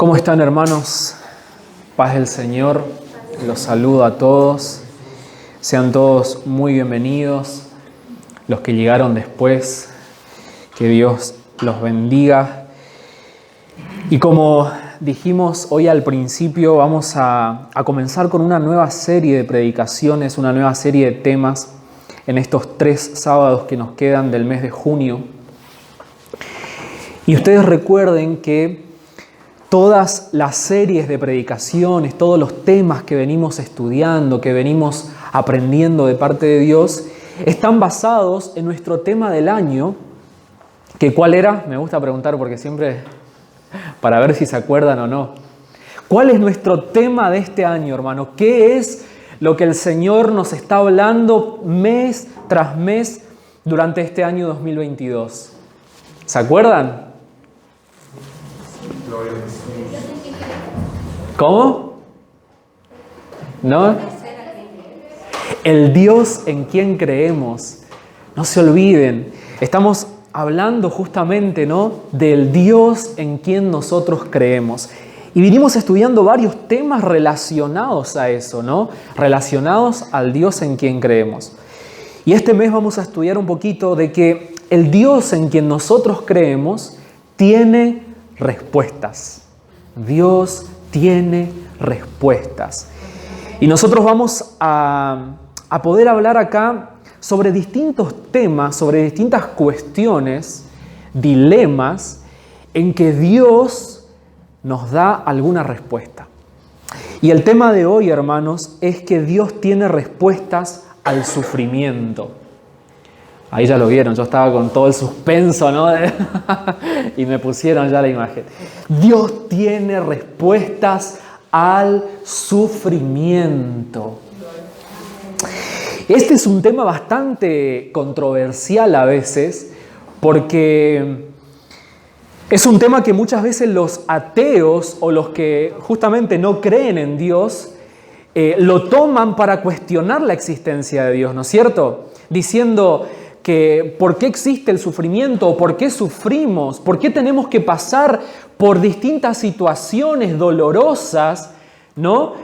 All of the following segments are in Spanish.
¿Cómo están, hermanos? Paz del Señor, los saludo a todos. Sean todos muy bienvenidos. Los que llegaron después, que Dios los bendiga. Y como dijimos hoy al principio, vamos a comenzar con una nueva serie de predicaciones, una nueva serie de temas en estos 3 sábados que nos quedan del mes de junio. Y ustedes recuerden que todas las series de predicaciones, todos los temas que venimos estudiando, que venimos aprendiendo de parte de Dios, están basados en nuestro tema del año, que ¿cuál era? Me gusta preguntar porque siempre, para ver si se acuerdan o no. ¿Cuál es nuestro tema de este año, hermano? ¿Qué es lo que el Señor nos está hablando mes tras mes durante este año 2022? ¿Se acuerdan? ¿Cómo? ¿No? El Dios en quien creemos. No se olviden. Estamos hablando justamente, ¿no?, del Dios en quien nosotros creemos. Y vinimos estudiando varios temas relacionados a eso, ¿no? Relacionados al Dios en quien creemos. Y este mes vamos a estudiar un poquito de que el Dios en quien nosotros creemos tiene respuestas. Dios tiene respuestas. Y nosotros vamos a poder hablar acá sobre distintos temas, sobre distintas cuestiones, dilemas, en que Dios nos da alguna respuesta. Y el tema de hoy, hermanos, es que Dios tiene respuestas al sufrimiento. Ahí ya lo vieron, yo estaba con todo el suspenso, ¿no? Y me pusieron ya la imagen. Dios tiene respuestas al sufrimiento. Este es un tema bastante controversial a veces, porque es un tema que muchas veces los ateos o los que justamente no creen en Dios lo toman para cuestionar la existencia de Dios, ¿no es cierto? Diciendo que por qué existe el sufrimiento, o por qué sufrimos, por qué tenemos que pasar por distintas situaciones dolorosas, ¿no?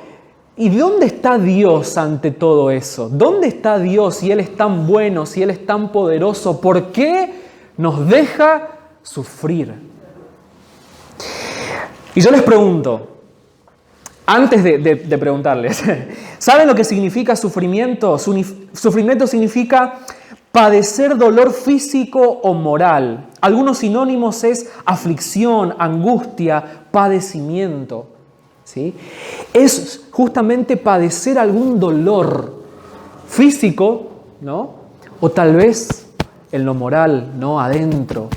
¿Y dónde está Dios ante todo eso? ¿Dónde está Dios si Él es tan bueno, si Él es tan poderoso? ¿Por qué nos deja sufrir? Y yo les pregunto, antes de preguntarles, ¿saben lo que significa sufrimiento? Sufrimiento significa padecer dolor físico o moral. Algunos sinónimos es aflicción, angustia, padecimiento. ¿Sí? Es justamente padecer algún dolor físico, ¿no? O tal vez en lo moral, ¿no? Adentro.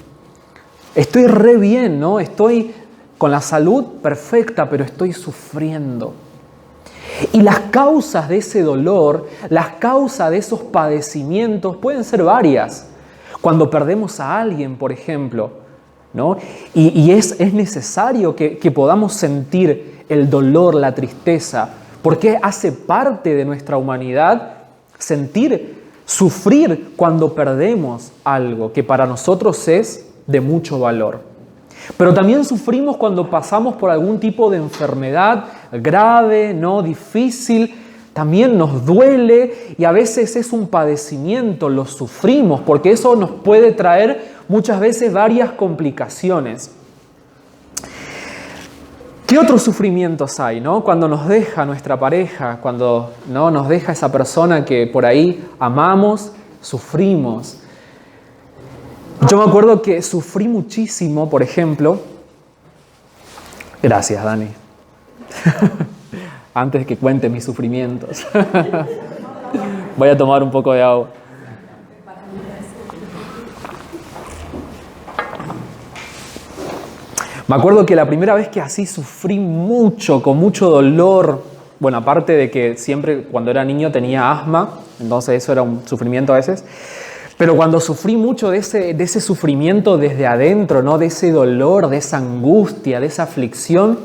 Estoy re bien, ¿no? Estoy con la salud perfecta, pero estoy sufriendo. Y las causas de ese dolor, las causas de esos padecimientos pueden ser varias. Cuando perdemos a alguien, por ejemplo, ¿no? Y es necesario que podamos sentir el dolor, la tristeza, porque hace parte de nuestra humanidad sufrir cuando perdemos algo que para nosotros es de mucho valor. Pero también sufrimos cuando pasamos por algún tipo de enfermedad grave, ¿no?, difícil. También nos duele y a veces es un padecimiento, lo sufrimos, porque eso nos puede traer muchas veces varias complicaciones. ¿Qué otros sufrimientos hay, no? Cuando nos deja nuestra pareja, cuando no nos deja esa persona que por ahí amamos, sufrimos. Yo me acuerdo que sufrí muchísimo, por ejemplo. Gracias, Dani. Antes que cuente mis sufrimientos. Voy a tomar un poco de agua. Me acuerdo que la primera vez que así sufrí mucho, con mucho dolor, bueno, aparte de que siempre cuando era niño tenía asma, entonces eso era un sufrimiento a veces, pero cuando sufrí mucho de ese sufrimiento desde adentro, ¿no?, de ese dolor, de esa angustia, de esa aflicción,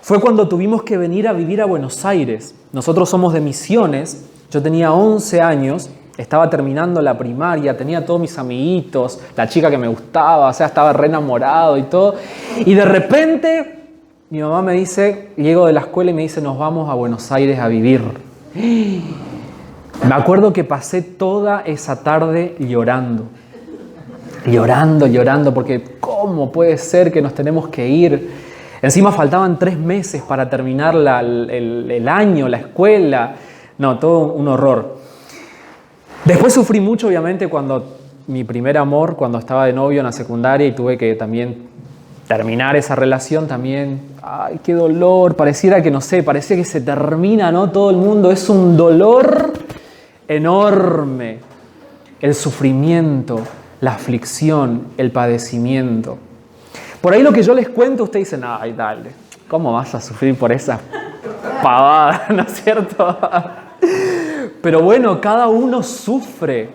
fue cuando tuvimos que venir a vivir a Buenos Aires. Nosotros somos de Misiones, yo tenía 11 años, estaba terminando la primaria, tenía todos mis amiguitos, la chica que me gustaba, o sea, estaba re enamorado y todo. Y de repente mi mamá me dice, llego de la escuela y me dice, nos vamos a Buenos Aires a vivir. Me acuerdo que pasé toda esa tarde llorando, porque ¿cómo puede ser que nos tenemos que ir? Encima faltaban 3 meses para terminar el año, la escuela. No, todo un horror. Después sufrí mucho, obviamente, cuando mi primer amor, cuando estaba de novio en la secundaria y tuve que también terminar esa relación también. ¡Ay, qué dolor! Pareciera que, no sé, parecía que se termina, ¿no? Todo el mundo. Es un dolor enorme. El sufrimiento, la aflicción, el padecimiento. Por ahí lo que yo les cuento, ustedes dicen, ¡ay, dale! ¿Cómo vas a sufrir por esa pavada? ¿No es cierto? Pero bueno, cada uno sufre,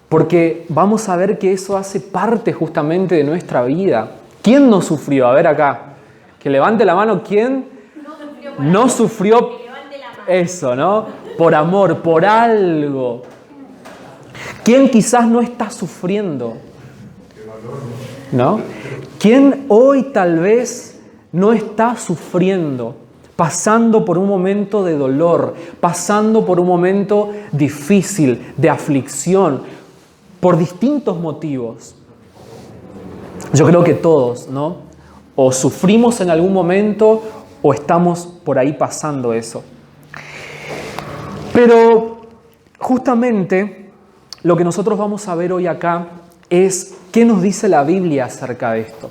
porque vamos a ver que eso hace parte justamente de nuestra vida. ¿Quién no sufrió? A ver acá, que levante la mano. ¿Quién no sufrió? Eso, ¿no? Por amor, por algo. ¿Quién quizás no está sufriendo? ¿No? ¿Quién hoy tal vez no está sufriendo? Pasando por un momento de dolor, pasando por un momento difícil, de aflicción, por distintos motivos. Yo creo que todos, ¿no? O sufrimos en algún momento o estamos por ahí pasando eso. Pero justamente lo que nosotros vamos a ver hoy acá es qué nos dice la Biblia acerca de esto.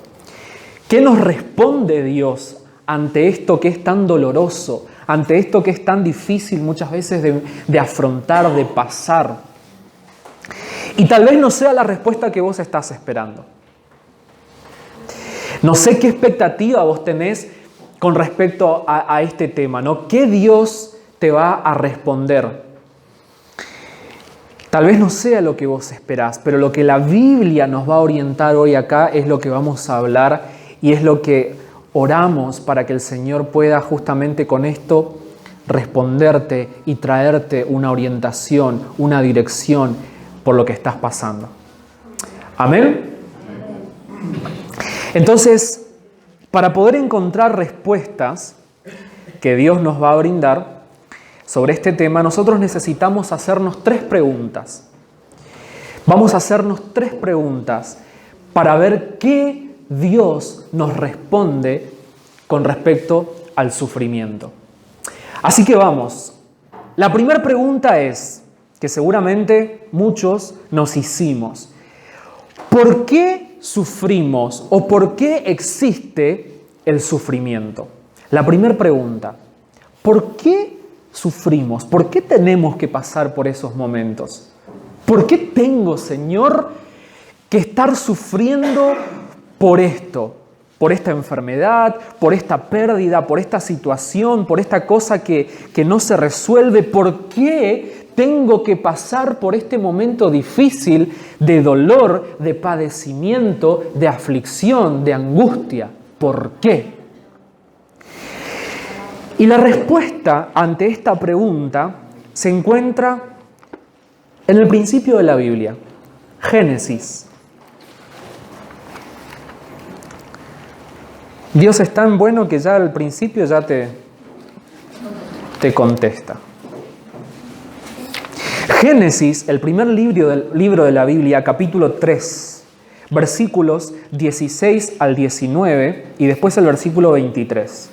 ¿Qué nos responde Dios ante esto que es tan doloroso, ante esto que es tan difícil muchas veces de afrontar, de pasar? Y tal vez no sea la respuesta que vos estás esperando. No sé qué expectativa vos tenés con respecto a este tema, ¿no? ¿Qué Dios te va a responder? Tal vez no sea lo que vos esperás, pero lo que la Biblia nos va a orientar hoy acá es lo que vamos a hablar y es lo que oramos para que el Señor pueda justamente con esto responderte y traerte una orientación, una dirección por lo que estás pasando. ¿Amén? Entonces, para poder encontrar respuestas que Dios nos va a brindar sobre este tema, nosotros necesitamos hacernos 3 preguntas. Vamos a hacernos 3 preguntas para ver qué Dios nos responde con respecto al sufrimiento. Así que vamos. La primera pregunta es, que seguramente muchos nos hicimos: ¿por qué sufrimos o por qué existe el sufrimiento? La primera pregunta: ¿por qué sufrimos? ¿Por qué tenemos que pasar por esos momentos? ¿Por qué tengo, Señor, que estar sufriendo por esto? Por esta enfermedad, por esta pérdida, por esta situación, por esta cosa que no se resuelve. ¿Por qué tengo que pasar por este momento difícil de dolor, de padecimiento, de aflicción, de angustia? ¿Por qué? Y la respuesta ante esta pregunta se encuentra en el principio de la Biblia, Génesis. Dios es tan bueno que ya al principio ya te contesta. Génesis, el primer libro de la Biblia, capítulo 3, versículos 16 al 19 y después el versículo 23.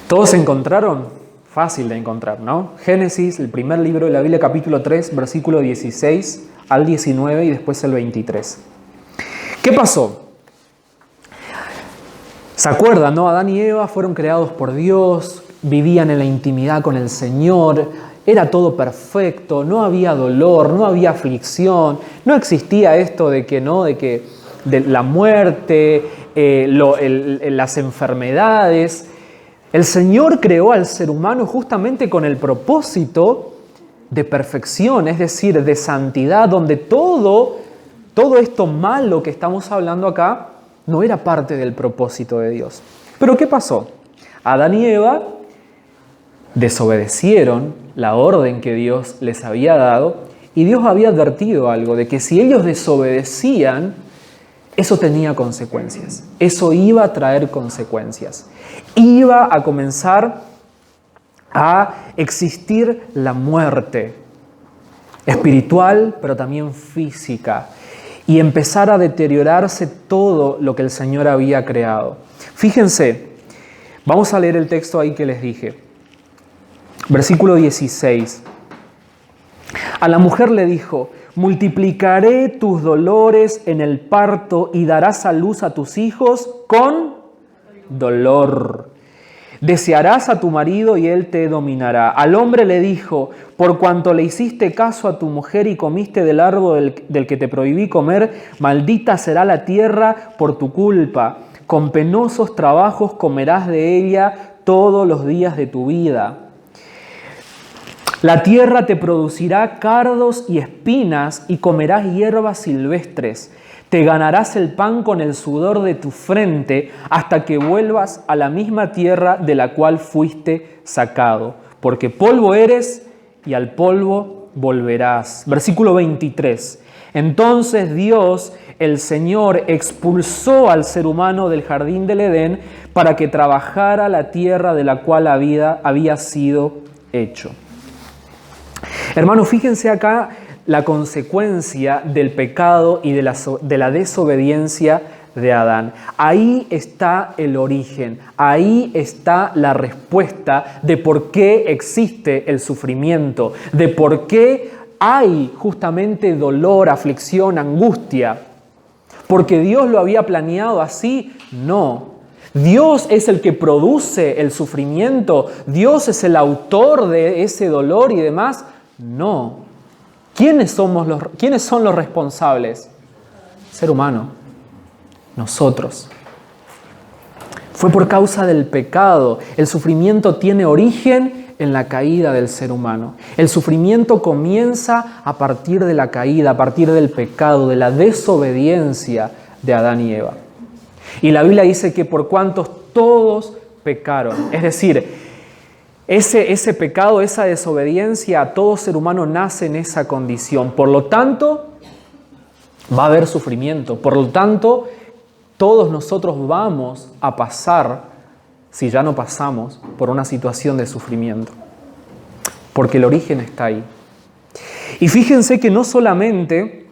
¿Todos se encontraron? Fácil de encontrar, ¿no? Génesis, el primer libro de la Biblia, capítulo 3, versículo 16 al 19 y después el 23. ¿Qué pasó? ¿Se acuerdan, no? Adán y Eva fueron creados por Dios, vivían en la intimidad con el Señor, era todo perfecto, no había dolor, no había aflicción, no existía esto de la muerte, las enfermedades. El Señor creó al ser humano justamente con el propósito de perfección, es decir, de santidad, donde todo esto malo que estamos hablando acá no era parte del propósito de Dios. Pero ¿qué pasó? Adán y Eva desobedecieron la orden que Dios les había dado y Dios había advertido algo, de que si ellos desobedecían, eso tenía consecuencias. Eso iba a traer consecuencias. Iba a comenzar a existir la muerte espiritual, pero también física, y empezar a deteriorarse todo lo que el Señor había creado. Fíjense, vamos a leer el texto ahí que les dije. Versículo 16. A la mujer le dijo: multiplicaré tus dolores en el parto y darás a luz a tus hijos con dolor. Desearás a tu marido y él te dominará. Al hombre le dijo: por cuanto le hiciste caso a tu mujer y comiste del árbol del que te prohibí comer, maldita será la tierra por tu culpa. Con penosos trabajos comerás de ella todos los días de tu vida. La tierra te producirá cardos y espinas y comerás hierbas silvestres. Te ganarás el pan con el sudor de tu frente hasta que vuelvas a la misma tierra de la cual fuiste sacado. Porque polvo eres y al polvo volverás. Versículo 23. Entonces Dios, el Señor, expulsó al ser humano del jardín del Edén para que trabajara la tierra de la cual había sido hecho. Hermanos, fíjense acá la consecuencia del pecado y de la desobediencia de Adán. Ahí está el origen, ahí está la respuesta de por qué existe el sufrimiento, de por qué hay justamente dolor, aflicción, angustia. ¿Porque Dios lo había planeado así? No. Dios es el que produce el sufrimiento, Dios es el autor de ese dolor y demás. No. ¿Quiénes son los responsables? El ser humano. Nosotros. Fue por causa del pecado. El sufrimiento tiene origen en la caída del ser humano. El sufrimiento comienza a partir de la caída, a partir del pecado, de la desobediencia de Adán y Eva. Y la Biblia dice que por cuantos todos pecaron, es decir, ese pecado, esa desobediencia, todo ser humano nace en esa condición. Por lo tanto, va a haber sufrimiento. Por lo tanto, todos nosotros vamos a pasar, si ya no pasamos, por una situación de sufrimiento. Porque el origen está ahí. Y fíjense que no solamente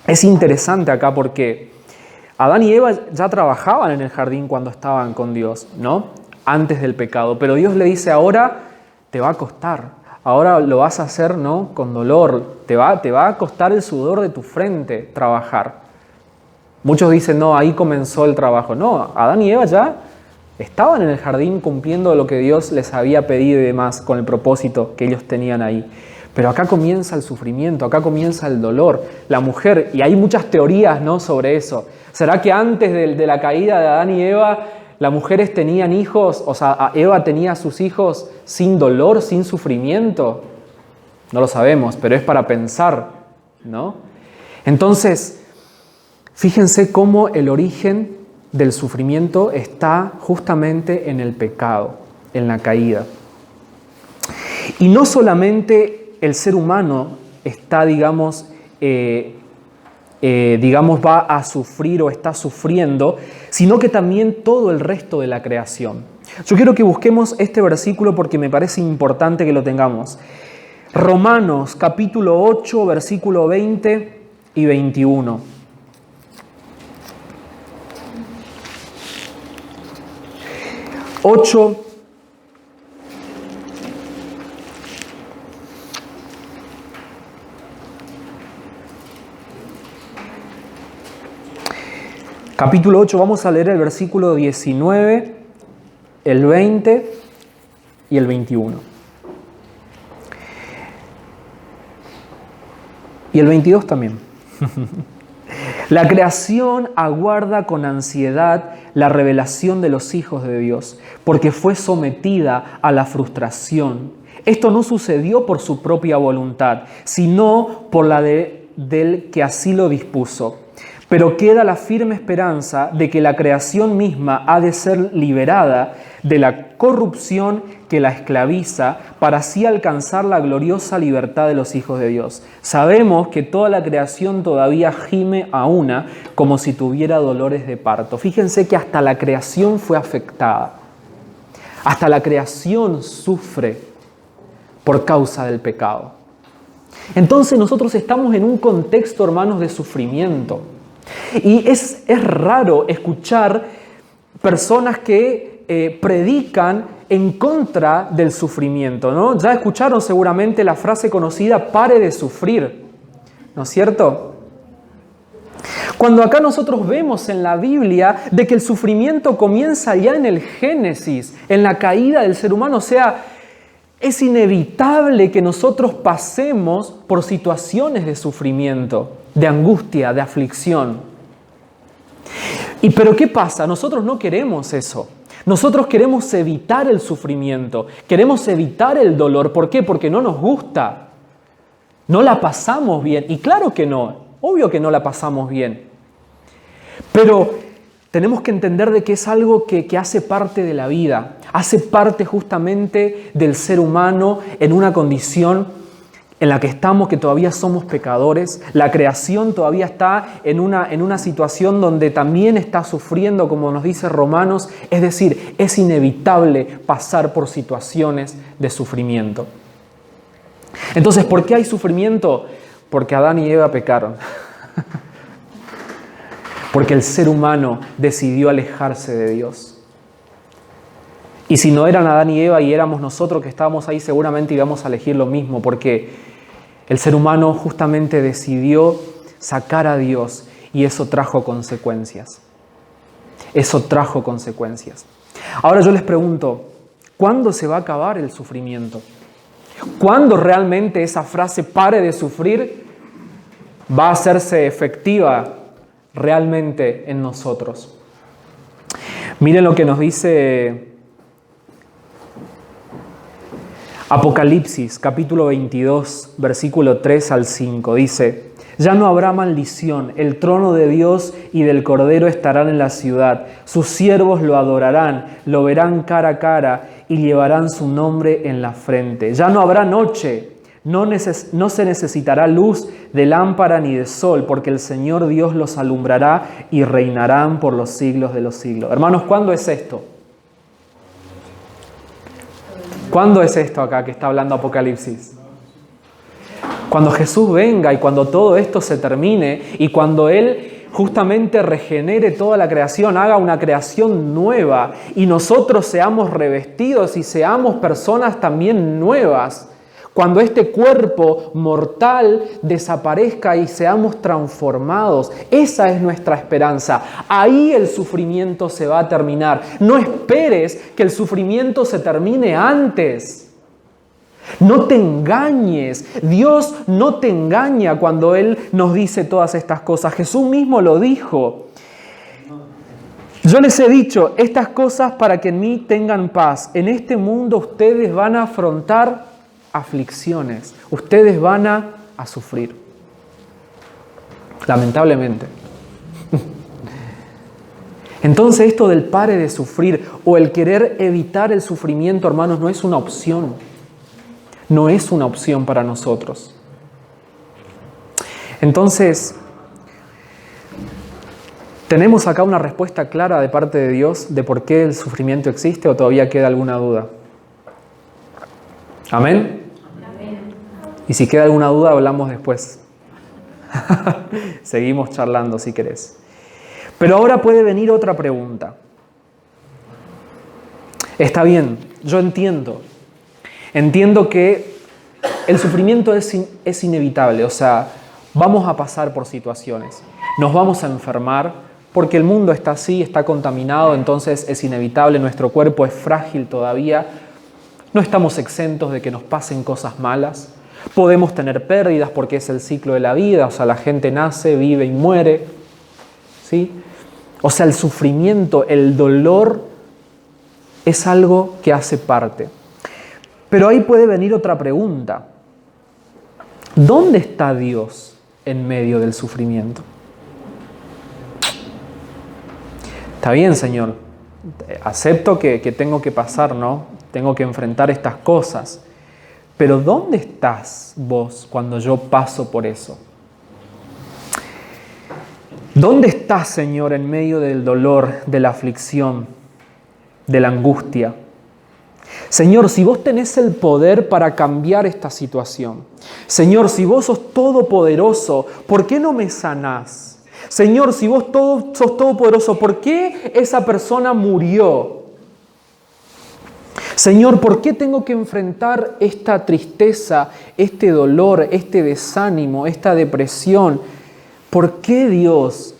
es interesante acá porque Adán y Eva ya trabajaban en el jardín cuando estaban con Dios, ¿no? Antes del pecado, pero Dios le dice: ahora te va a costar, ahora lo vas a hacer, ¿no? Con dolor, te va a costar el sudor de tu frente trabajar. Muchos dicen: no, ahí comenzó el trabajo. No, Adán y Eva ya estaban en el jardín cumpliendo lo que Dios les había pedido y demás, con el propósito que ellos tenían ahí. Pero acá comienza el sufrimiento, acá comienza el dolor. La mujer, y hay muchas teorías, ¿no?, sobre eso. ¿Será que antes de la caída de Adán y Eva, las mujeres tenían hijos, o sea, Eva tenía a sus hijos sin dolor, sin sufrimiento? No lo sabemos, pero es para pensar, ¿no? Entonces, fíjense cómo el origen del sufrimiento está justamente en el pecado, en la caída. Y no solamente el ser humano está, va a sufrir o está sufriendo, sino que también todo el resto de la creación. Yo quiero que busquemos este versículo porque me parece importante que lo tengamos. Romanos capítulo 8, versículo 20 y 21. Capítulo 8, vamos a leer el versículo 19, el 20 y el 21. Y el 22 también. La creación aguarda con ansiedad la revelación de los hijos de Dios, porque fue sometida a la frustración. Esto no sucedió por su propia voluntad, sino por la del que así lo dispuso. pero queda la firme esperanza de que la creación misma ha de ser liberada de la corrupción que la esclaviza para así alcanzar la gloriosa libertad de los hijos de Dios. Sabemos que toda la creación todavía gime a una como si tuviera dolores de parto. Fíjense que hasta la creación fue afectada. Hasta la creación sufre por causa del pecado. Entonces nosotros estamos en un contexto, hermanos, de sufrimiento. Y es raro escuchar personas que predican en contra del sufrimiento, ¿no? Ya escucharon seguramente la frase conocida, pare de sufrir, ¿no es cierto? Cuando acá nosotros vemos en la Biblia de que el sufrimiento comienza ya en el Génesis, en la caída del ser humano, o sea, es inevitable que nosotros pasemos por situaciones de sufrimiento, de angustia, de aflicción. Pero ¿qué pasa? Nosotros no queremos eso. Nosotros queremos evitar el sufrimiento, queremos evitar el dolor. ¿Por qué? Porque no nos gusta. No la pasamos bien. Y claro que no, obvio que no la pasamos bien. Pero tenemos que entender de que es algo que hace parte de la vida, hace parte justamente del ser humano en una condición en la que estamos, que todavía somos pecadores. La creación todavía está en una situación donde también está sufriendo, como nos dice Romanos. Es decir, es inevitable pasar por situaciones de sufrimiento. Entonces, ¿por qué hay sufrimiento? Porque Adán y Eva pecaron. Porque el ser humano decidió alejarse de Dios. Y si no eran Adán y Eva y éramos nosotros que estábamos ahí, seguramente íbamos a elegir lo mismo, porque el ser humano justamente decidió sacar a Dios y eso trajo consecuencias. Eso trajo consecuencias. Ahora yo les pregunto, ¿cuándo se va a acabar el sufrimiento? ¿Cuándo realmente esa frase pare de sufrir va a hacerse efectiva realmente en nosotros? Miren lo que nos dice Apocalipsis, capítulo 22, versículo 3 al 5. Dice: ya no habrá maldición, el trono de Dios y del Cordero estarán en la ciudad. Sus siervos lo adorarán, lo verán cara a cara y llevarán su nombre en la frente. Ya no habrá noche, no se necesitará luz de lámpara ni de sol, porque el Señor Dios los alumbrará y reinarán por los siglos de los siglos. Hermanos, ¿cuándo es esto? ¿Cuándo es esto acá que está hablando Apocalipsis? Cuando Jesús venga y cuando todo esto se termine y cuando Él justamente regenere toda la creación, haga una creación nueva y nosotros seamos revestidos y seamos personas también nuevas. Cuando este cuerpo mortal desaparezca y seamos transformados, esa es nuestra esperanza. Ahí el sufrimiento se va a terminar. No esperes que el sufrimiento se termine antes. No te engañes. Dios no te engaña cuando Él nos dice todas estas cosas. Jesús mismo lo dijo. Yo les he dicho estas cosas para que en mí tengan paz. En este mundo ustedes van a afrontar aflicciones. Ustedes van a sufrir. Lamentablemente. Entonces esto del pare de sufrir o el querer evitar el sufrimiento, hermanos, no es una opción. No es una opción para nosotros. Entonces, ¿tenemos acá una respuesta clara de parte de Dios de por qué el sufrimiento existe o todavía queda alguna duda? ¿Amén? Y si queda alguna duda, hablamos después. Seguimos charlando si querés. Pero ahora puede venir otra pregunta. Está bien, yo entiendo. Entiendo que el sufrimiento es inevitable. O sea, vamos a pasar por situaciones. Nos vamos a enfermar porque el mundo está así, está contaminado, entonces es inevitable. Nuestro cuerpo es frágil todavía. No estamos exentos de que nos pasen cosas malas. Podemos tener pérdidas porque es el ciclo de la vida, o sea, la gente nace, vive y muere, ¿sí? O sea, el sufrimiento, el dolor es algo que hace parte. Pero ahí puede venir otra pregunta. ¿Dónde está Dios en medio del sufrimiento? Está bien, Señor, acepto que tengo que pasar, ¿no? Tengo que enfrentar estas cosas. Pero ¿dónde estás vos cuando yo paso por eso? ¿Dónde estás, Señor, en medio del dolor, de la aflicción, de la angustia? Señor, si vos tenés el poder para cambiar esta situación. Señor, si vos sos todopoderoso, ¿por qué no me sanás? Señor, si vos sos todopoderoso, ¿por qué esa persona murió? Señor, ¿por qué tengo que enfrentar esta tristeza, este dolor, este desánimo, esta depresión? ¿Por qué, Dios?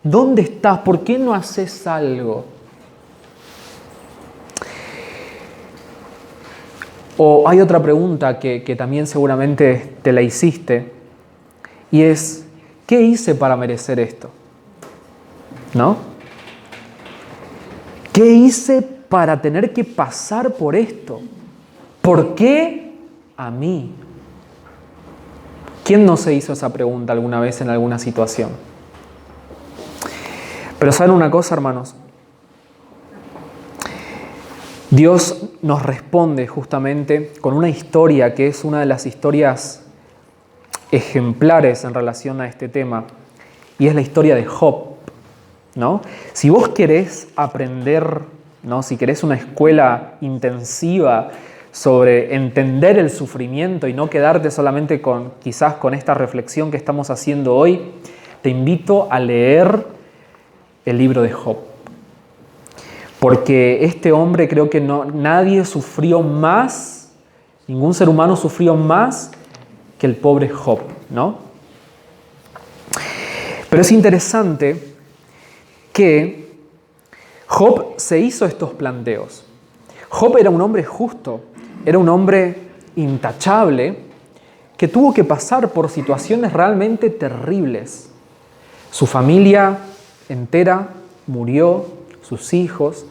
¿Dónde estás? ¿Por qué no haces algo? O hay otra pregunta que también seguramente te la hiciste, y es, ¿qué hice para merecer esto? ¿No? ¿Qué hice para tener que pasar por esto? ¿Por qué a mí? ¿Quién no se hizo esa pregunta alguna vez en alguna situación? Pero ¿saben una cosa, hermanos? Dios nos responde justamente con una historia que es una de las historias ejemplares en relación a este tema, y es la historia de Job, ¿no? Si vos querés aprender, ¿no? Si querés una escuela intensiva sobre entender el sufrimiento y no quedarte solamente quizás con esta reflexión que estamos haciendo hoy, te invito a leer el libro de Job. Porque este hombre, creo que nadie sufrió más, ningún ser humano sufrió más que el pobre Job, ¿no? Pero es interesante que Job se hizo estos planteos. Job era un hombre justo, era un hombre intachable, que tuvo que pasar por situaciones realmente terribles. Su familia entera murió, sus hijos,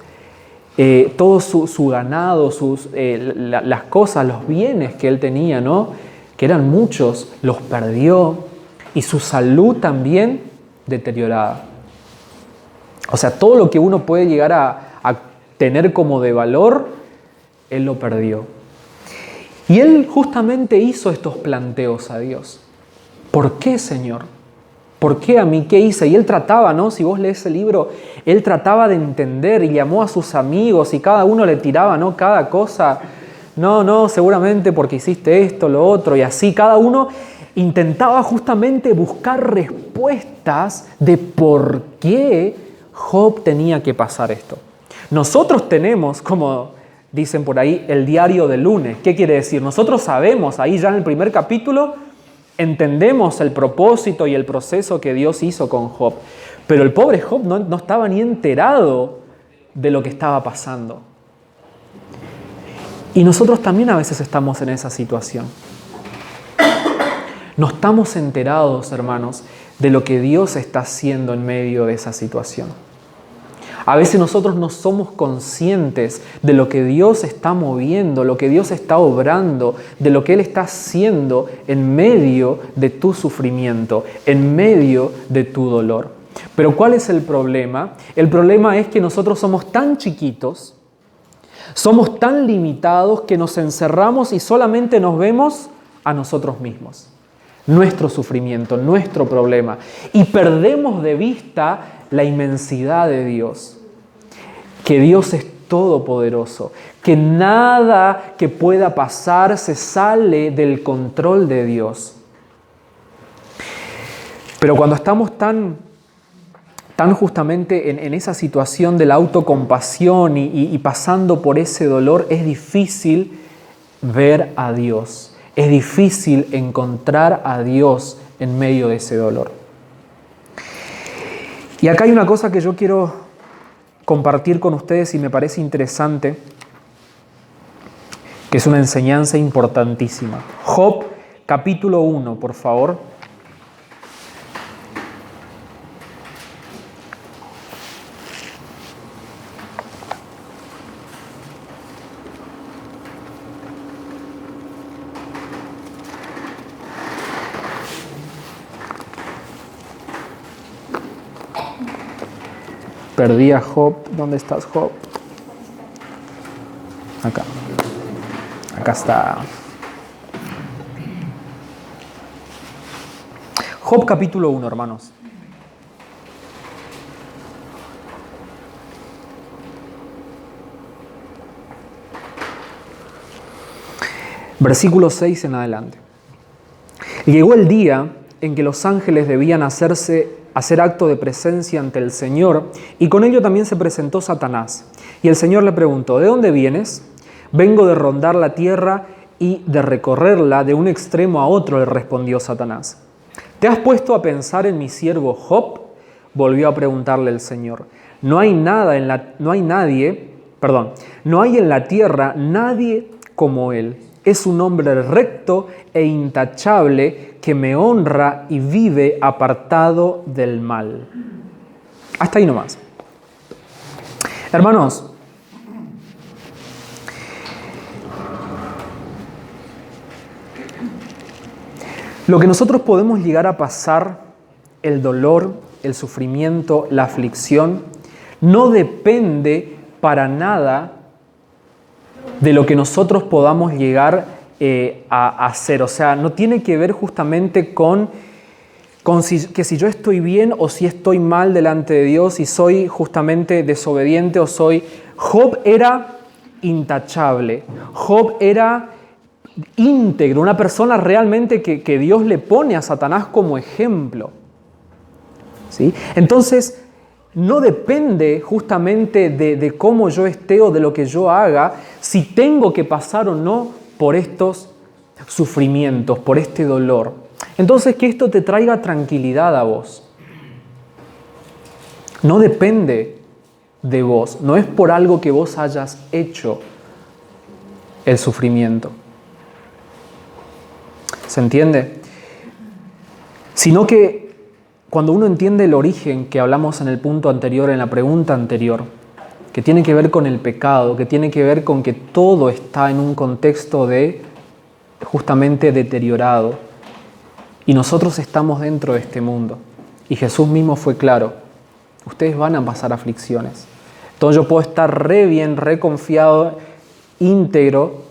todo su ganado, las cosas, los bienes que él tenía, ¿no? Que eran muchos, los perdió, y su salud también deteriorada. O sea, todo lo que uno puede llegar a tener como de valor, él lo perdió. Y él justamente hizo estos planteos a Dios. ¿Por qué, Señor? ¿Por qué a mí? ¿Qué hice? Y él trataba, ¿no? Si vos lees el libro, él trataba de entender y llamó a sus amigos y cada uno le tiraba, ¿no? Cada cosa. No, seguramente porque hiciste esto, lo otro, y así. Cada uno intentaba justamente buscar respuestas de por qué Job tenía que pasar esto. Nosotros tenemos, como dicen por ahí, el diario del lunes. ¿Qué quiere decir? Nosotros sabemos, ahí ya en el primer capítulo, entendemos el propósito y el proceso que Dios hizo con Job. Pero el pobre Job no estaba ni enterado de lo que estaba pasando. Y nosotros también a veces estamos en esa situación. No estamos enterados, hermanos, de lo que Dios está haciendo en medio de esa situación. A veces nosotros no somos conscientes de lo que Dios está moviendo, lo que Dios está obrando, de lo que Él está haciendo en medio de tu sufrimiento, en medio de tu dolor. Pero ¿cuál es el problema? El problema es que nosotros somos tan chiquitos, somos tan limitados que nos encerramos y solamente nos vemos a nosotros mismos, nuestro sufrimiento, nuestro problema, y perdemos de vista la inmensidad de Dios, que Dios es todopoderoso, que nada que pueda pasar se sale del control de Dios. Pero cuando estamos tan justamente en esa situación de la autocompasión y pasando por ese dolor, es difícil ver a Dios, es difícil encontrar a Dios en medio de ese dolor. Y acá hay una cosa que yo quiero compartir con ustedes y me parece interesante, que es una enseñanza importantísima. Job, capítulo 1, por favor. Perdí a Job. ¿Dónde estás, Job? Acá. Acá está. Job capítulo 1, hermanos. Versículo 6 en adelante. Llegó el día en que los ángeles debían hacer acto de presencia ante el Señor, y con ello también se presentó Satanás. Y el Señor le preguntó: ¿de dónde vienes? Vengo de rondar la tierra y de recorrerla de un extremo a otro, le respondió Satanás. ¿Te has puesto a pensar en mi siervo Job? Volvió a preguntarle el Señor. No hay en la tierra nadie como él. Es un hombre recto e intachable que me honra y vive apartado del mal. Hasta ahí nomás. Hermanos, lo que nosotros podemos llegar a pasar, el dolor, el sufrimiento, la aflicción, no depende para nada de lo que nosotros podamos llegar a hacer. O sea, no tiene que ver justamente con si yo estoy bien o si estoy mal delante de Dios, si soy justamente desobediente o soy... Job era intachable. Job era íntegro, una persona realmente que Dios le pone a Satanás como ejemplo. ¿Sí? Entonces, no depende justamente de cómo yo esté o de lo que yo haga, si tengo que pasar o no por estos sufrimientos, por este dolor. Entonces, que esto te traiga tranquilidad a vos. No depende de vos, no es por algo que vos hayas hecho el sufrimiento. ¿Se entiende? Sino que cuando uno entiende el origen que hablamos en el punto anterior, en la pregunta anterior, que tiene que ver con el pecado, que tiene que ver con que todo está en un contexto de justamente deteriorado, y nosotros estamos dentro de este mundo. Y Jesús mismo fue claro: ustedes van a pasar aflicciones. Entonces yo puedo estar re bien, re confiado, íntegro,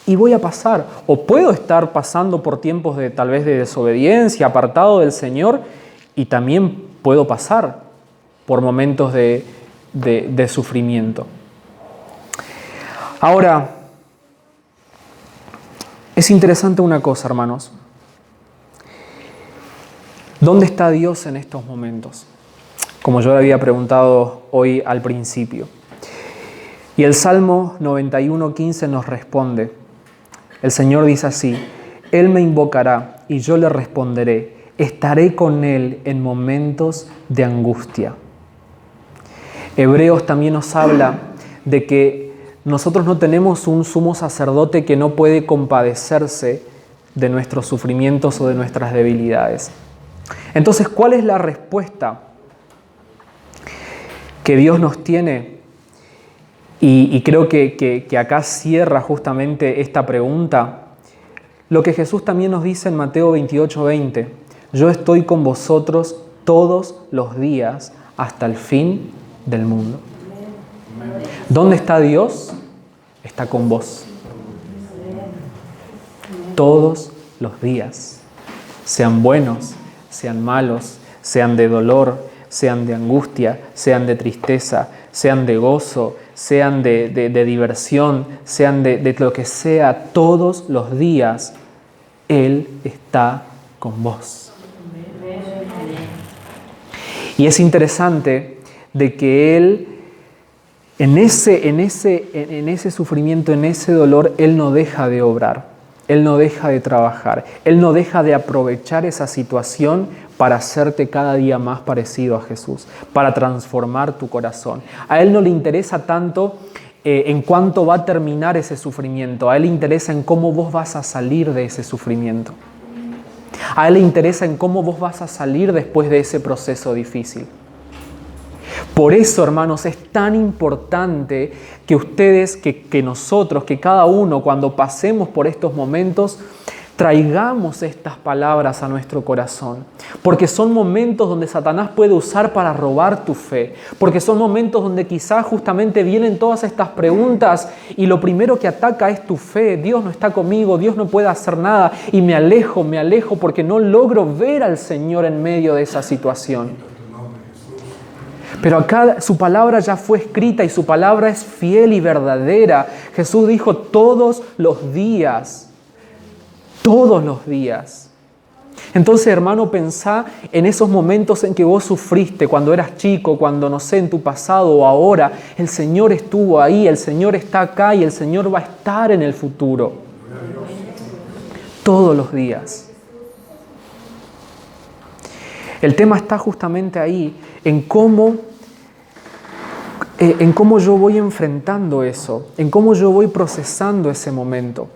y voy a pasar. O puedo estar pasando por tiempos de tal vez de desobediencia, apartado del Señor, y también puedo pasar por momentos de sufrimiento. Ahora, es interesante una cosa, hermanos. ¿Dónde está Dios en estos momentos? Como yo le había preguntado hoy al principio. Y el Salmo 91:15 nos responde. El Señor dice así: Él me invocará y yo le responderé. Estaré con Él en momentos de angustia. Hebreos también nos habla de que nosotros no tenemos un sumo sacerdote que no puede compadecerse de nuestros sufrimientos o de nuestras debilidades. Entonces, ¿cuál es la respuesta que Dios nos tiene? Y creo que acá cierra justamente esta pregunta. Lo que Jesús también nos dice en Mateo 28:20. Yo estoy con vosotros todos los días hasta el fin del mundo. ¿Dónde está Dios? Está con vos. Todos los días. Sean buenos, sean malos, sean de dolor, sean de angustia, sean de tristeza, sean de gozo, sean de diversión, sean de lo que sea, todos los días Él está con vos. Y es interesante de que Él, en ese sufrimiento, en ese dolor, Él no deja de obrar, Él no deja de trabajar, Él no deja de aprovechar esa situación para hacerte cada día más parecido a Jesús, para transformar tu corazón. A Él no le interesa tanto en cuánto va a terminar ese sufrimiento, a Él le interesa en cómo vos vas a salir de ese sufrimiento. A Él le interesa en cómo vos vas a salir después de ese proceso difícil. Por eso, hermanos, es tan importante que ustedes, que nosotros, que cada uno, cuando pasemos por estos momentos, traigamos estas palabras a nuestro corazón, porque son momentos donde Satanás puede usar para robar tu fe, porque son momentos donde quizás justamente vienen todas estas preguntas y lo primero que ataca es tu fe. Dios no está conmigo, Dios no puede hacer nada y me alejo porque no logro ver al Señor en medio de esa situación. Pero acá su palabra ya fue escrita y su palabra es fiel y verdadera. Jesús dijo todos los días. Todos los días. Entonces, hermano, pensá en esos momentos en que vos sufriste, cuando eras chico, cuando, no sé, en tu pasado o ahora. El Señor estuvo ahí, el Señor está acá y el Señor va a estar en el futuro. Todos los días. El tema está justamente ahí, en cómo yo voy enfrentando eso, en cómo yo voy procesando ese momento.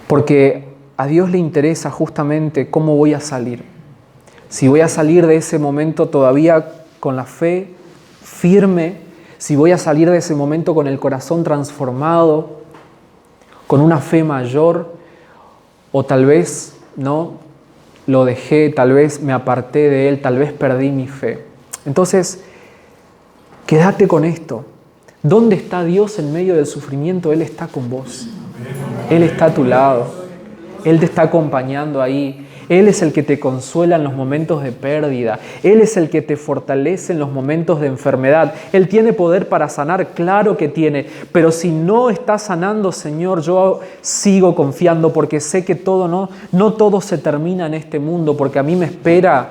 Porque a Dios le interesa justamente cómo voy a salir. Si voy a salir de ese momento todavía con la fe firme, si voy a salir de ese momento con el corazón transformado, con una fe mayor, o tal vez no lo dejé, tal vez me aparté de Él, tal vez perdí mi fe. Entonces, quédate con esto. ¿Dónde está Dios en medio del sufrimiento? Él está con vos. Él está a tu lado. Él te está acompañando ahí. Él es el que te consuela en los momentos de pérdida. Él es el que te fortalece en los momentos de enfermedad. Él tiene poder para sanar, claro que tiene. Pero si no está sanando, Señor, yo sigo confiando porque sé que no todo se termina en este mundo, porque a mí me espera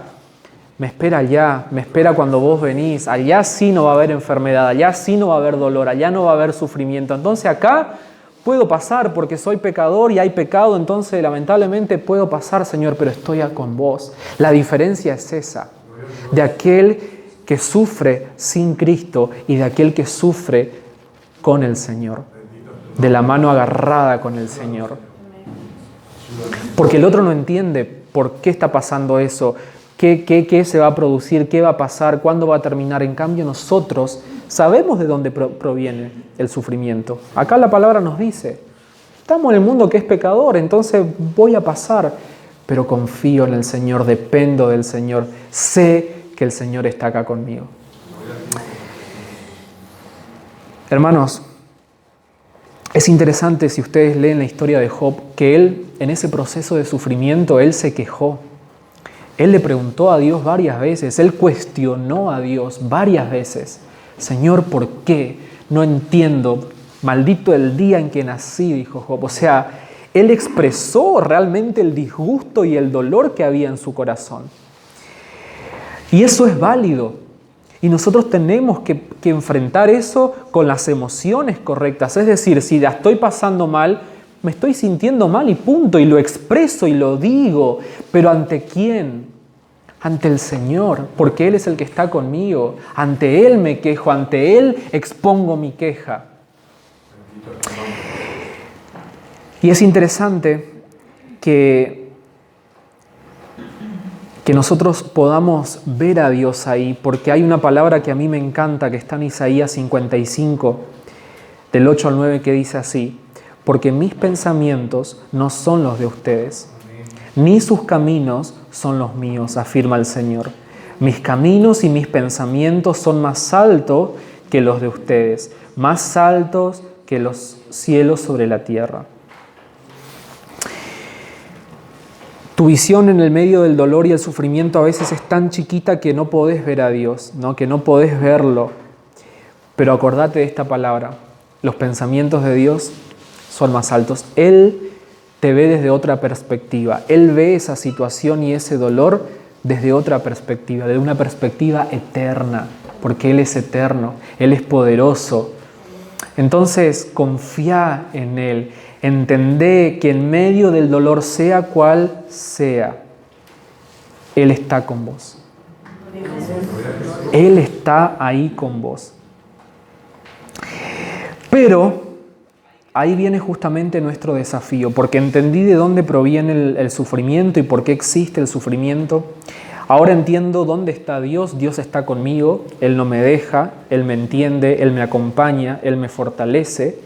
allá, me espera cuando vos venís. Allá sí no va a haber enfermedad, allá sí no va a haber dolor, allá no va a haber sufrimiento. Entonces acá puedo pasar porque soy pecador y hay pecado, entonces lamentablemente puedo pasar, Señor, pero estoy con vos. La diferencia es esa, de aquel que sufre sin Cristo y de aquel que sufre con el Señor, de la mano agarrada con el Señor. Porque el otro no entiende por qué está pasando eso, qué se va a producir, qué va a pasar, cuándo va a terminar. En cambio, nosotros sabemos de dónde proviene el sufrimiento. Acá la palabra nos dice, estamos en el mundo que es pecador, entonces voy a pasar, pero confío en el Señor, dependo del Señor, sé que el Señor está acá conmigo. Hermanos, es interesante si ustedes leen la historia de Job, que él, en ese proceso de sufrimiento, él se quejó. Él le preguntó a Dios varias veces, él cuestionó a Dios varias veces. Señor, ¿por qué? No entiendo. Maldito el día en que nací, dijo Job. O sea, él expresó realmente el disgusto y el dolor que había en su corazón. Y eso es válido. Y nosotros tenemos que enfrentar eso con las emociones correctas. Es decir, si la estoy pasando mal, me estoy sintiendo mal y punto. Y lo expreso y lo digo. Pero ¿ante quién? Ante el Señor, porque Él es el que está conmigo. Ante Él me quejo, ante Él expongo mi queja. Y es interesante que nosotros podamos ver a Dios ahí, porque hay una palabra que a mí me encanta, que está en Isaías 55, del 8 al 9, que dice así: porque mis pensamientos no son los de ustedes, ni sus caminos son los míos, afirma el Señor. Mis caminos y mis pensamientos son más altos que los de ustedes, más altos que los cielos sobre la tierra. Tu visión en el medio del dolor y el sufrimiento a veces es tan chiquita que no podés ver a Dios, ¿no? Que no podés verlo. Pero acordate de esta palabra: los pensamientos de Dios son más altos. Él te ve desde otra perspectiva. Él ve esa situación y ese dolor desde otra perspectiva, desde una perspectiva eterna, porque Él es eterno, Él es poderoso. Entonces, confía en Él. Entendé que en medio del dolor, sea cual sea, Él está con vos. Él está ahí con vos. Pero ahí viene justamente nuestro desafío, porque entendí de dónde proviene el sufrimiento y por qué existe el sufrimiento. Ahora entiendo dónde está Dios. Dios está conmigo, Él no me deja, Él me entiende, Él me acompaña, Él me fortalece.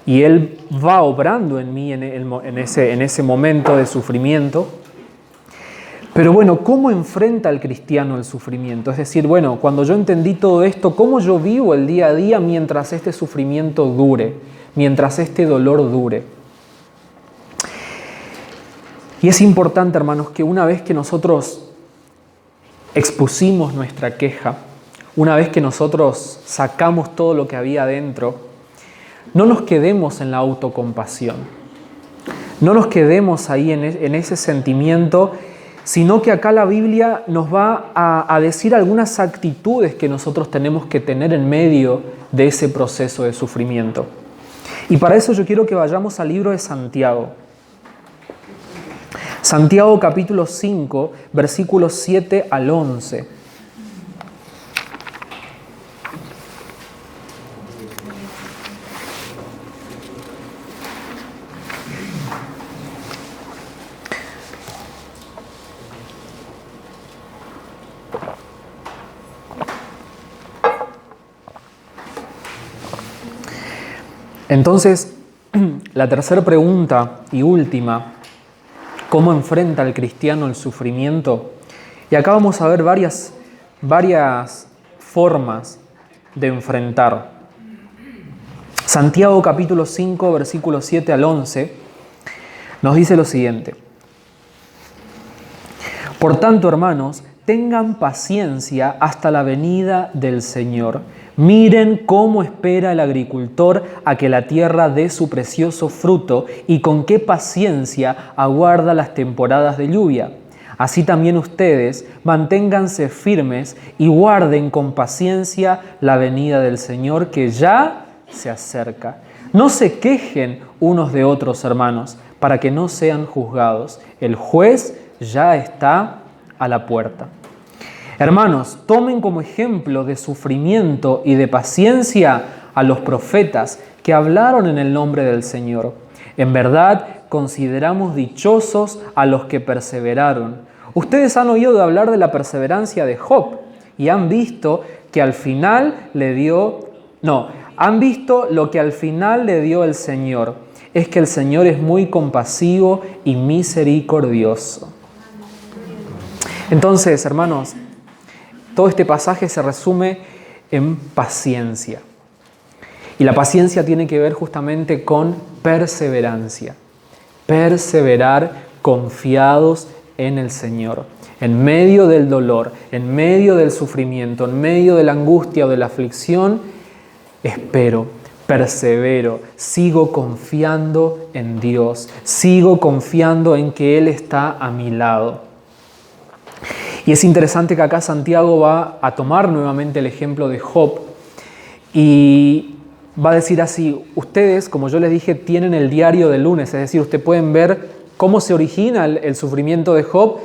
y Él va obrando en mí en ese momento de sufrimiento. Pero bueno, ¿cómo enfrenta el cristiano el sufrimiento? Es decir, bueno, cuando yo entendí todo esto, ¿cómo yo vivo el día a día mientras este sufrimiento dure, mientras este dolor dure? Y es importante, hermanos, que una vez que nosotros expusimos nuestra queja, una vez que nosotros sacamos todo lo que había adentro, no nos quedemos en la autocompasión, no nos quedemos ahí en ese sentimiento, sino que acá la Biblia nos va a decir algunas actitudes que nosotros tenemos que tener en medio de ese proceso de sufrimiento. Y para eso yo quiero que vayamos al libro de Santiago. Santiago capítulo 5, versículos 7 al 11. Entonces, la tercera pregunta y última, ¿cómo enfrenta el cristiano el sufrimiento? Y acá vamos a ver varias formas de enfrentar. Santiago capítulo 5, versículos 7 al 11, nos dice lo siguiente. Por tanto, hermanos, tengan paciencia hasta la venida del Señor. Miren cómo espera el agricultor a que la tierra dé su precioso fruto y con qué paciencia aguarda las temporadas de lluvia. Así también ustedes manténganse firmes y guarden con paciencia la venida del Señor que ya se acerca. No se quejen unos de otros, hermanos, para que no sean juzgados. El juez ya está a la puerta. Hermanos, tomen como ejemplo de sufrimiento y de paciencia a los profetas que hablaron en el nombre del Señor. En verdad, consideramos dichosos a los que perseveraron. Ustedes han oído hablar de la perseverancia de Job y han visto que al final han visto lo que al final le dio el Señor. Es que el Señor es muy compasivo y misericordioso. Entonces, hermanos, todo este pasaje se resume en paciencia. Y la paciencia tiene que ver justamente con perseverancia. Perseverar confiados en el Señor. En medio del dolor, en medio del sufrimiento, en medio de la angustia o de la aflicción, espero, persevero, sigo confiando en Dios, sigo confiando en que Él está a mi lado. Y es interesante que acá Santiago va a tomar nuevamente el ejemplo de Job y va a decir así, ustedes, como yo les dije, tienen el diario del lunes, es decir, ustedes pueden ver cómo se origina el sufrimiento de Job,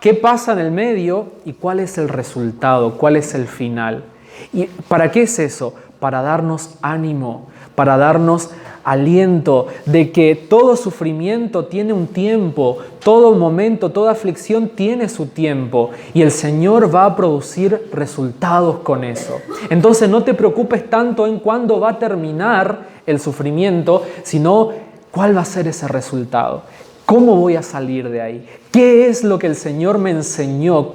qué pasa en el medio y cuál es el resultado, cuál es el final. ¿Y para qué es eso? Para darnos ánimo, para darnos aliento de que todo sufrimiento tiene un tiempo, todo momento, toda aflicción tiene su tiempo y el Señor va a producir resultados con eso. Entonces no te preocupes tanto en cuándo va a terminar el sufrimiento, sino cuál va a ser ese resultado. ¿Cómo voy a salir de ahí? ¿Qué es lo que el Señor me enseñó?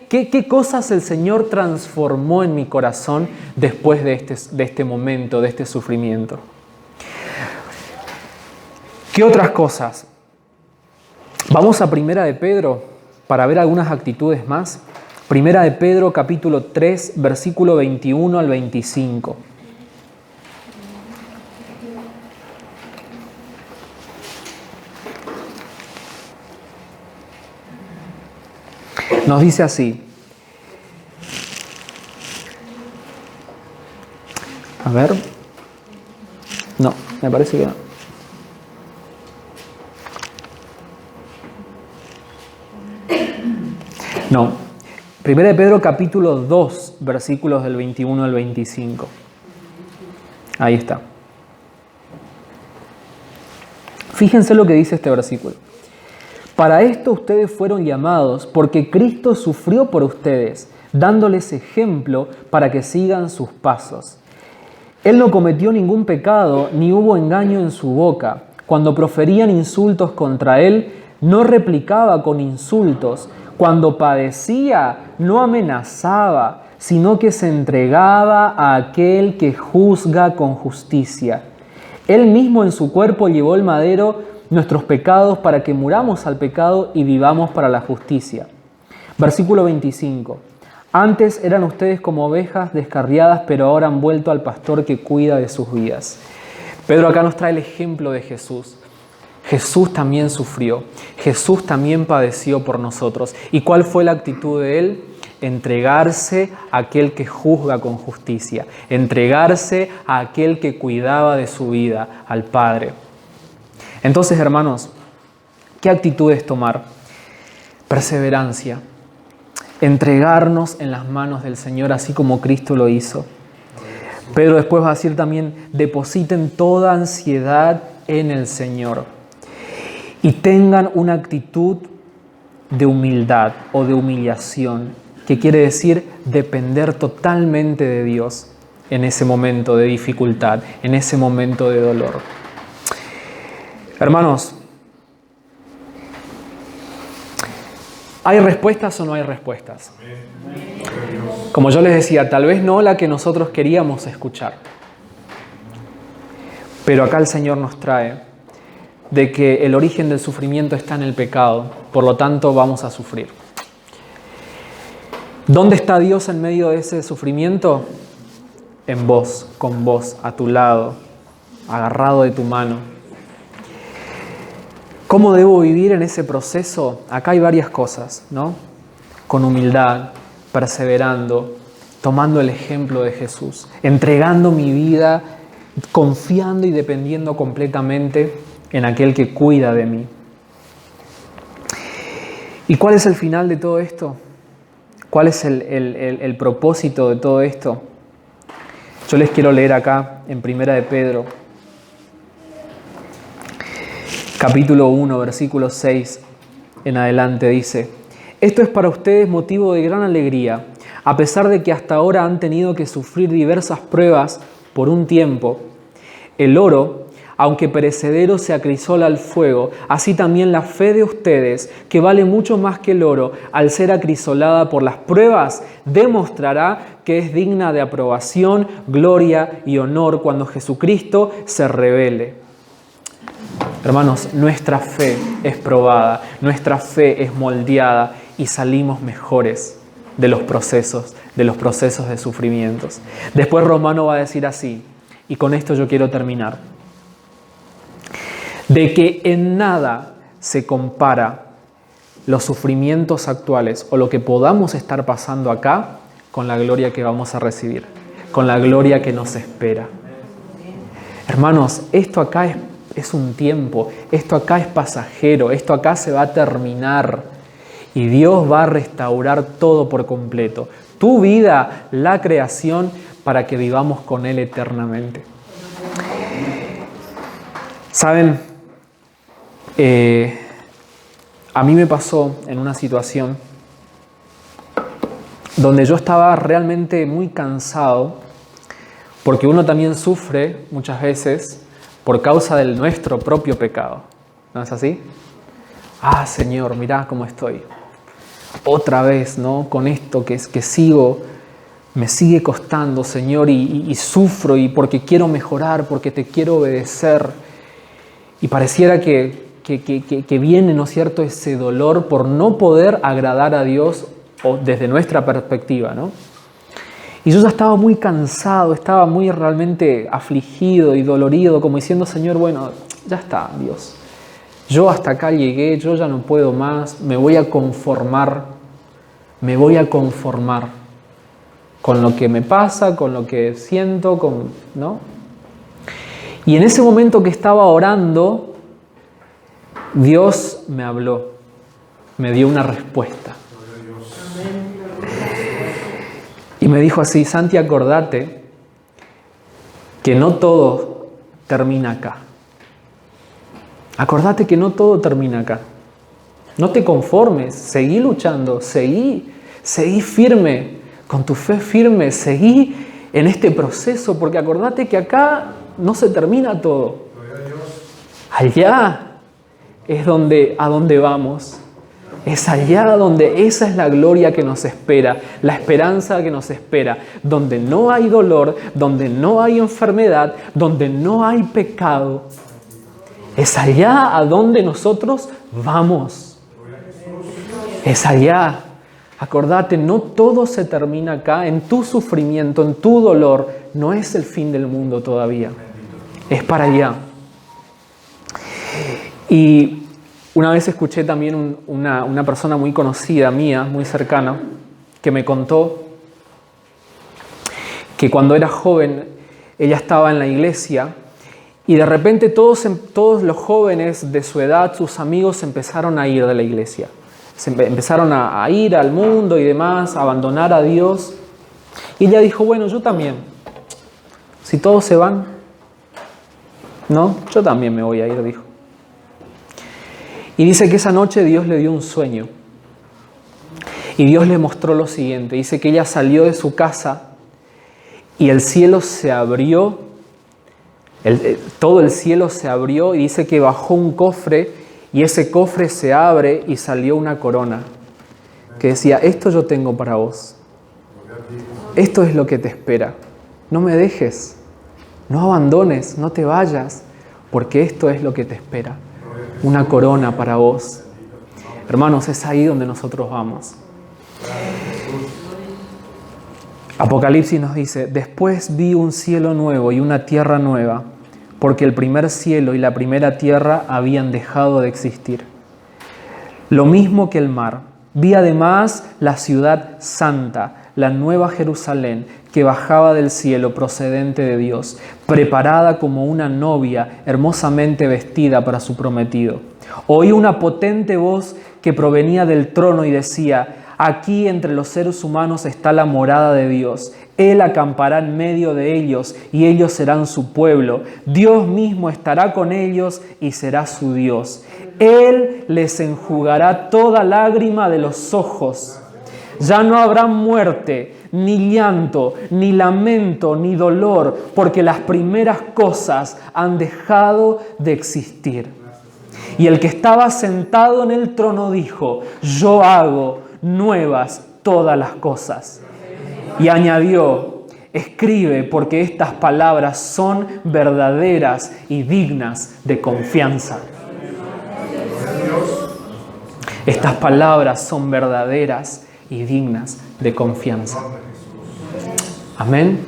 ¿Qué cosas el Señor transformó en mi corazón después de este momento, de este sufrimiento? ¿Qué otras cosas? Vamos a Primera de Pedro para ver algunas actitudes más. Primera de Pedro capítulo 3, versículo 21 al 25. Nos dice así. A ver. No, me parece que no. No. Primera de Pedro capítulo 2, versículos del 21 al 25. Ahí está. Fíjense lo que dice este versículo. Para esto ustedes fueron llamados, porque Cristo sufrió por ustedes, dándoles ejemplo para que sigan sus pasos. Él no cometió ningún pecado, ni hubo engaño en su boca. Cuando proferían insultos contra él, no replicaba con insultos. Cuando padecía, no amenazaba, sino que se entregaba a aquel que juzga con justicia. Él mismo en su cuerpo llevó el madero nuestros pecados para que muramos al pecado y vivamos para la justicia. Versículo 25. Antes eran ustedes como ovejas descarriadas, pero ahora han vuelto al pastor que cuida de sus vidas. Pedro acá nos trae el ejemplo de Jesús. Jesús también sufrió, Jesús también padeció por nosotros. ¿Y cuál fue la actitud de él? Entregarse a aquel que juzga con justicia, entregarse a aquel que cuidaba de su vida, al Padre. Entonces, hermanos, ¿qué actitudes tomar? Perseverancia. Entregarnos en las manos del Señor, así como Cristo lo hizo. Pedro después va a decir también, depositen toda ansiedad en el Señor y tengan una actitud de humildad o de humillación, que quiere decir depender totalmente de Dios en ese momento de dificultad, en ese momento de dolor. Hermanos, ¿hay respuestas o no hay respuestas? Como yo les decía, tal vez no la que nosotros queríamos escuchar. Pero acá el Señor nos trae de que el origen del sufrimiento está en el pecado, por lo tanto vamos a sufrir. ¿Dónde está Dios en medio de ese sufrimiento? En vos, con vos, a tu lado, agarrado de tu mano. ¿Cómo debo vivir en ese proceso? Acá hay varias cosas, ¿no? Con humildad, perseverando, tomando el ejemplo de Jesús, entregando mi vida, confiando y dependiendo completamente en aquel que cuida de mí. ¿Y cuál es el final de todo esto? ¿Cuál es el propósito de todo esto? Yo les quiero leer acá en Primera de Pedro, capítulo 1, versículo 6 en adelante, dice: esto es para ustedes motivo de gran alegría, a pesar de que hasta ahora han tenido que sufrir diversas pruebas por un tiempo. El oro, aunque perecedero, se acrisola al fuego, así también la fe de ustedes, que vale mucho más que el oro, al ser acrisolada por las pruebas, demostrará que es digna de aprobación, gloria y honor cuando Jesucristo se revele. Hermanos, nuestra fe es probada, nuestra fe es moldeada y salimos mejores de los procesos de sufrimientos. Después Romano va a decir así, y con esto yo quiero terminar, de que en nada se compara los sufrimientos actuales o lo que podamos estar pasando acá con la gloria que vamos a recibir, con la gloria que nos espera. Hermanos, esto acá es un tiempo, esto acá es pasajero, esto acá se va a terminar y Dios va a restaurar todo por completo. Tu vida, la creación, para que vivamos con Él eternamente. ¿Saben? A mí me pasó en una situación donde yo estaba realmente muy cansado, porque uno también sufre muchas veces por causa de nuestro propio pecado. ¿No es así? Ah, Señor, mirá cómo estoy. Otra vez, ¿no? Con esto que sigo, me sigue costando, Señor, y sufro, y porque quiero mejorar, porque te quiero obedecer. Y pareciera que viene, ¿no es cierto?, ese dolor por no poder agradar a Dios o desde nuestra perspectiva, ¿no? Y yo ya estaba muy cansado, estaba muy realmente afligido y dolorido, como diciendo, Señor, bueno, ya está, Dios. Yo hasta acá llegué, yo ya no puedo más, me voy a conformar con lo que me pasa, con lo que siento, ¿no? Y en ese momento que estaba orando, Dios me habló, me dio una respuesta. Y me dijo así: Santi, acordate que no todo termina acá. Acordate que no todo termina acá. No te conformes, seguí luchando, seguí firme, con tu fe firme, seguí en este proceso, porque acordate que acá no se termina todo. Allá es a donde vamos. Es allá donde esa es la gloria que nos espera, la esperanza que nos espera, donde no hay dolor, donde no hay enfermedad, donde no hay pecado. Es allá a donde nosotros vamos. Es allá. Acordate, no todo se termina acá, en tu sufrimiento, en tu dolor. No es el fin del mundo todavía. Es para allá. Y una vez escuché también una persona muy conocida mía, muy cercana, que me contó que cuando era joven ella estaba en la iglesia y de repente todos los jóvenes de su edad, sus amigos, empezaron a ir de la iglesia. Empezaron a ir al mundo y demás, a abandonar a Dios. Y ella dijo, bueno, yo también. Si todos se van, ¿no? Yo también me voy a ir, dijo. Y dice que esa noche Dios le dio un sueño. Y Dios le mostró lo siguiente. Dice que ella salió de su casa y el cielo se abrió. Todo el cielo se abrió y dice que bajó un cofre y ese cofre se abre y salió una corona que decía, esto yo tengo para vos. Esto es lo que te espera. No me dejes, no abandones, no te vayas, porque esto es lo que te espera. Una corona para vos. Hermanos, es ahí donde nosotros vamos. Apocalipsis nos dice, después vi un cielo nuevo y una tierra nueva, porque el primer cielo y la primera tierra habían dejado de existir. Lo mismo que el mar. Vi además la ciudad santa, la nueva Jerusalén, que bajaba del cielo procedente de Dios, preparada como una novia hermosamente vestida para su prometido. Oí una potente voz que provenía del trono y decía, aquí entre los seres humanos está la morada de Dios. Él acampará en medio de ellos y ellos serán su pueblo. Dios mismo estará con ellos y será su Dios. Él les enjugará toda lágrima de los ojos. Ya no habrá muerte, ni llanto, ni lamento, ni dolor, porque las primeras cosas han dejado de existir. Y el que estaba sentado en el trono dijo, yo hago nuevas todas las cosas. Y añadió, escribe porque estas palabras son verdaderas y dignas de confianza. Estas palabras son verdaderas y dignas de confianza. Amén.